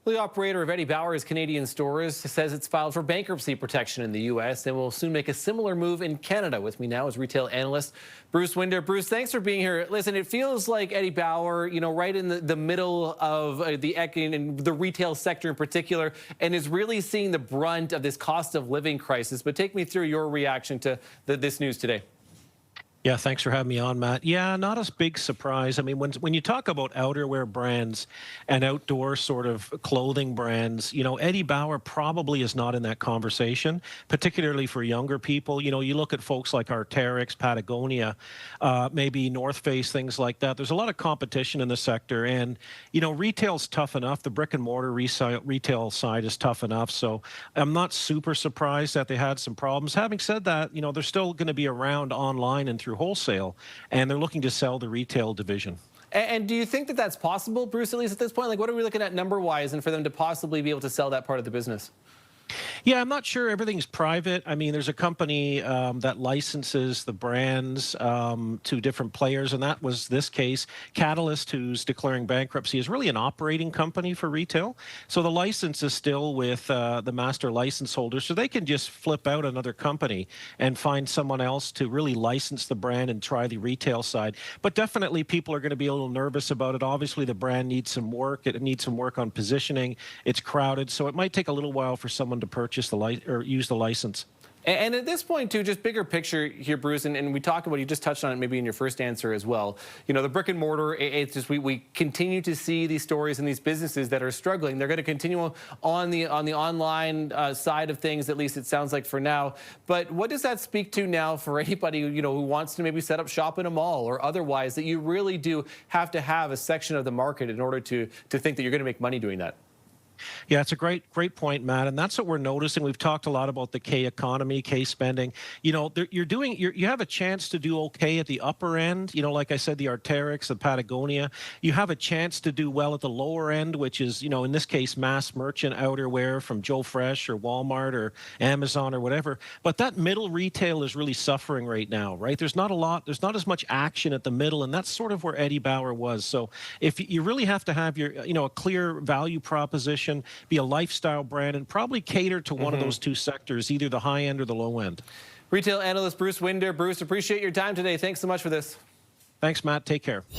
The operator of Eddie Bauer's Canadian stores says it's filed for bankruptcy protection in the U.S. and will soon make a similar move in Canada. With me now is retail analyst Bruce Winder. Bruce, thanks for being here. Listen, it feels like Eddie Bauer, right in the middle of the retail sector in particular, and is really seeing the brunt of this cost of living crisis. But take me through your reaction to this news today. Yeah, thanks for having me on, Matt. Yeah, not a big surprise. I mean, when you talk about outerwear brands and outdoor sort of clothing brands, Eddie Bauer probably is not in that conversation, particularly for younger people. You look at folks like Arc'teryx, Patagonia, maybe North Face, things like that. There's a lot of competition in the sector, and retail's tough enough. The brick and mortar retail side is tough enough. So I'm not super surprised that they had some problems. Having said that, they're still going to be around online and through wholesale, and they're looking to sell the retail division. And do you think that that's possible, Bruce, at least at this point? Like, what are we looking at number-wise and for them to possibly be able to sell that part of the business? Yeah, I'm not sure. Everything's private. I mean, there's a company that licenses the brands to different players, and that was this case. Catalyst, who's declaring bankruptcy, is really an operating company for retail. So the license is still with the master license holder, so they can just flip out another company and find someone else to really license the brand and try the retail side. But definitely people are going to be a little nervous about it. Obviously, the brand needs some work. It needs some work on positioning. It's crowded, so it might take a little while for someone to purchase or use the license. And at this point, too, just bigger picture here, Bruce, and we talk about, you just touched on it maybe in your first answer as well. The brick and mortar, it's just we continue to see these stories and these businesses that are struggling. They're going to continue on the online side of things, at least it sounds like for now. But what does that speak to now for anybody who wants to maybe set up shop in a mall or otherwise, that you really do have to have a section of the market in order to think that you're going to make money doing that? Yeah, it's a great point, Matt, and that's what we're noticing. We've talked a lot about the K economy, K spending. You have a chance to do okay at the upper end. Like I said, the Arc'teryx, the Patagonia. You have a chance to do well at the lower end, which is, in this case, mass merchant outerwear from Joe Fresh or Walmart or Amazon or whatever. But that middle retail is really suffering right now, right? There's not as much action at the middle, and that's sort of where Eddie Bauer was. So if you really have to have a clear value proposition, be a lifestyle brand, and probably cater to one of those two sectors, either the high end or the low end. Retail analyst Bruce Winder. Bruce, appreciate your time today. Thanks so much for this. Thanks, Matt. Take care.